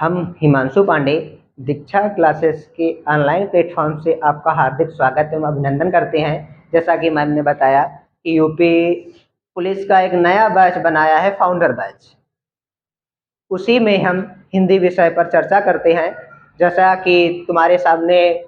हम हिमांशु पांडे दीक्षा क्लासेस के online platform से आपका हार्दिक स्वागत एवं अभिनंदन करते हैं। जैसा कि मैम ने बताया कि यूपी पुलिस का एक नया बैच बनाया है, फाउंडर बैच। उसी में हम हिंदी विषय पर चर्चा करते हैं। जैसा कि तुम्हारे सामने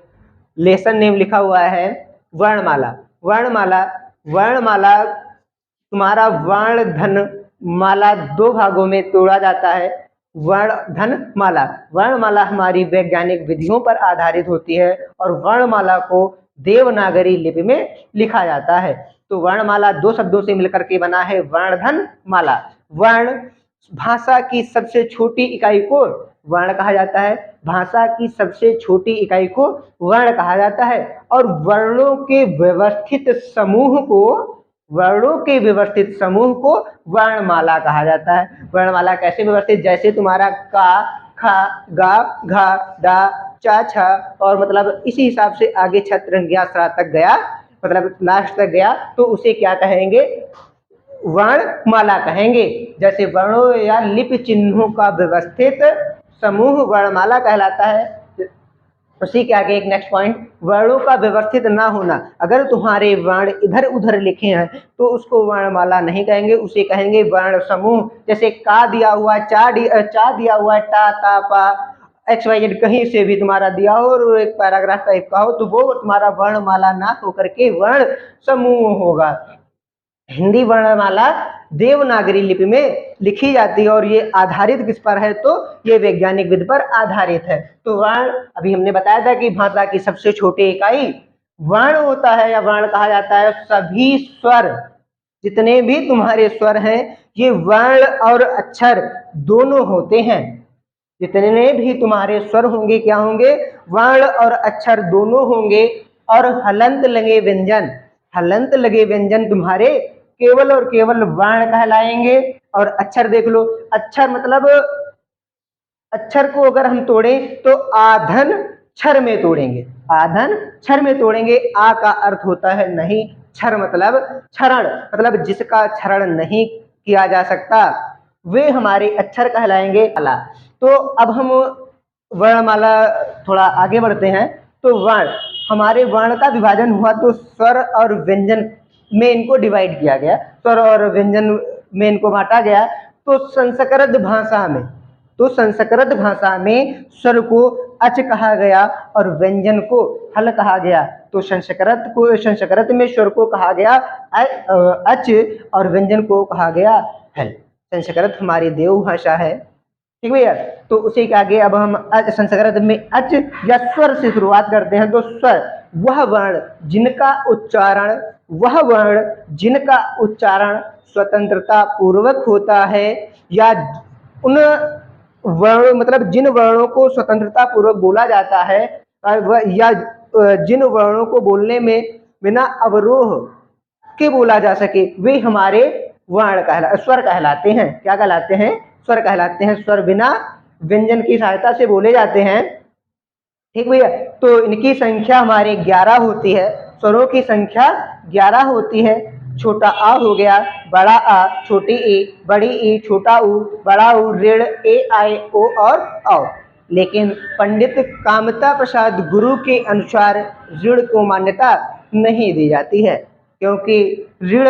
लेसन नेम लिखा हुआ है, वर्णमाला। वर्णमाला वर्णमाला तुम्हारा वर्ण धन माला दो भागों में तोड़ा जाता है। वर्ण धन माला। वर्णमाला हमारी वैज्ञानिक विधियों पर आधारित होती है और वर्णमाला को देवनागरी लिपि में लिखा जाता है। तो वर्णमाला दो शब्दों से मिलकर के बना है वर्ण धन माला। वर्ण भाषा की सबसे छोटी इकाई को वर्ण कहा जाता है। भाषा की सबसे छोटी इकाई को वर्ण कहा जाता है और वर्णों के व्यवस्थित समूह को वर्णमाला कहा जाता है। वर्णमाला कैसे व्यवस्थित? जैसे तुम्हारा का, खा, गा, घा, डा, चा, छा और मतलब इसी हिसाब से आगे छत्र ज्ञा तक गया, मतलब लास्ट तक गया, तो उसे क्या कहेंगे? वर्णमाला कहेंगे। जैसे वर्णों या लिपि चिन्हों का व्यवस्थित समूह वर्णमाला कहलाता है। उसी के आगे एक नेक्स्ट पॉइंट, वर्णों का व्यवस्थित ना होना। अगर तुम्हारे वर्ण इधर उधर लिखे हैं तो उसको वर्णमाला नहीं कहेंगे, उसे कहेंगे वर्ण समूह। जैसे का दिया हुआ, चा दिया हुआ, टा, ता, पा, XYZ कहीं से भी तुम्हारा दिया हो और एक पैराग्राफ टाइप का हो तो वो तुम्हारा वर्णमाला ना होकर के वर्ण समूह होगा। हिंदी वर्णमाला देवनागरी लिपि में लिखी जाती है और ये आधारित किस पर है? तो ये वैज्ञानिक विधि पर आधारित है। तो वर्ण अभी हमने बताया था कि भाषा की सबसे छोटी इकाई वर्ण होता है या वर्ण कहा जाता है। सभी स्वर, जितने भी तुम्हारे स्वर हैं, ये वर्ण और अक्षर दोनों होते हैं। जितने भी तुम्हारे स्वर होंगे क्या होंगे? वर्ण और अक्षर दोनों होंगे। और हलंत लगे व्यंजन तुम्हारे केवल और केवल वर्ण कहलाएंगे। और अक्षर देख लो, अक्षर मतलब अक्षर को अगर हम तोड़ें तो आधन क्षर में तोड़ेंगे। आधन क्षर में तोड़ेंगे। आ का अर्थ होता है नहीं, क्षर मतलब क्षरण, मतलब जिसका क्षरण नहीं किया जा सकता, वे हमारे अक्षर कहलाएंगे। तो अब हम वर्णमाला थोड़ा आगे बढ़ते हैं। तो वर्ण, हमारे वर्ण का विभाजन हुआ तो स्वर और व्यंजन में इनको डिवाइड किया गया, स्वर और व्यंजन में इनको बांटा गया। तो संस्कृत भाषा में स्वर को अच कहा गया और व्यंजन को हल कहा गया। तो संस्कृत में स्वर को कहा गया अच और व्यंजन को कहा गया हल। संस्कृत हमारी देव भाषा है, ठीक भैया। तो उसी के आगे अब हम संस्कृत में अच या स्वर से शुरुआत करते हैं। तो स्वर वह वर्ण जिनका उच्चारण स्वतंत्रता पूर्वक होता है या उन वर्ण मतलब जिन वर्णों को स्वतंत्रता पूर्वक बोला जाता है या जिन वर्णों को बोलने में बिना अवरोह के बोला जा सके, वे हमारे स्वर कहलाते हैं। क्या कहलाते हैं? स्वर कहलाते हैं। स्वर बिना व्यंजन की सहायता से बोले जाते हैं, ठीक भैया। तो इनकी संख्या हमारे 11 होती है। स्वरों की संख्या 11 होती है। छोटा आ हो गया, बड़ा आ, छोटी ई, बड़ी ई, छोटा ऊ, बड़ा ऊ, ऋण, ए, आए, ओ और औ। लेकिन पंडित कामता प्रसाद गुरु के अनुसार ऋण को मान्यता नहीं दी जाती है, क्योंकि ऋण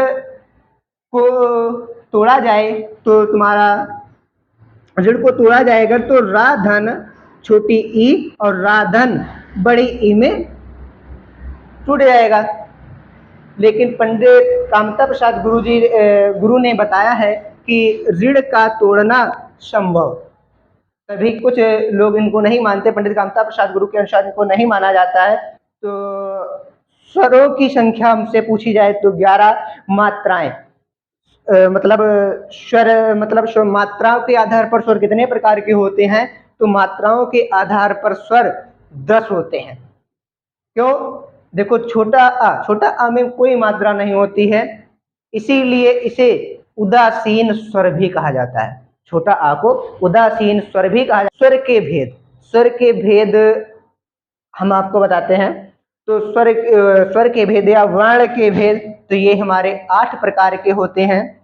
को तोड़ा जाए तो तो रा धन छोटी ई और रा धन बड़ी ई में टूट जाएगा। लेकिन पंडित कामता प्रसाद गुरु ने बताया है कि ऋण का तोड़ना संभव। तभी कुछ लोग इनको नहीं मानते, पंडित कामता प्रसाद गुरु के अनुसार इनको नहीं माना जाता है। तो स्वरों की संख्या हमसे पूछी जाए तो 11 मात्राएं, मतलब स्वर मात्राओं के आधार पर स्वर कितने प्रकार के होते हैं? तो मात्राओं के आधार पर स्वर 10 होते हैं। क्यों? देखो, छोटा आ में कोई मात्रा नहीं होती है, इसीलिए इसे उदासीन स्वर भी कहा जाता है। छोटा आ को उदासीन स्वर भी कहा जाता है। स्वर के भेद हम आपको बताते हैं। तो स्वर के भेद या वर्ण के भेद, तो ये हमारे 8 प्रकार के होते हैं।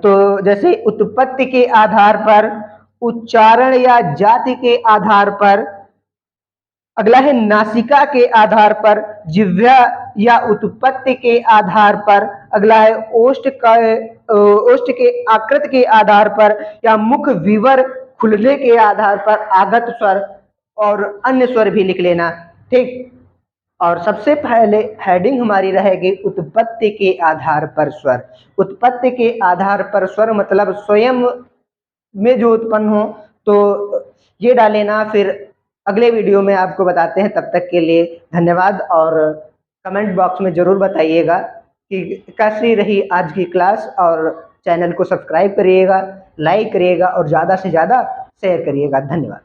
तो जैसे उत्पत्ति के आधार पर उच्चारण या जाति के आधार पर। अगला है नासिका के आधार पर, जिह्वा या उत्पत्ति के आधार पर। अगला है ओष्ठ के आकृति के आधार पर या मुख विवर खुलने के आधार पर आगत स्वर और अन्य स्वर भी लिख लेना। ठीक। और सबसे पहले हेडिंग हमारी रहेगी उत्पत्ति के आधार पर स्वर। उत्पत्ति के आधार पर स्वर मतलब स्वयं में जो उत्पन्न हो, तो ये डालेना। फिर अगले वीडियो में आपको बताते हैं। तब तक के लिए धन्यवाद और कमेंट बॉक्स में ज़रूर बताइएगा कि कैसी रही आज की क्लास, और चैनल को सब्सक्राइब करिएगा, लाइक करिएगा और ज़्यादा से ज़्यादा शेयर करिएगा। धन्यवाद।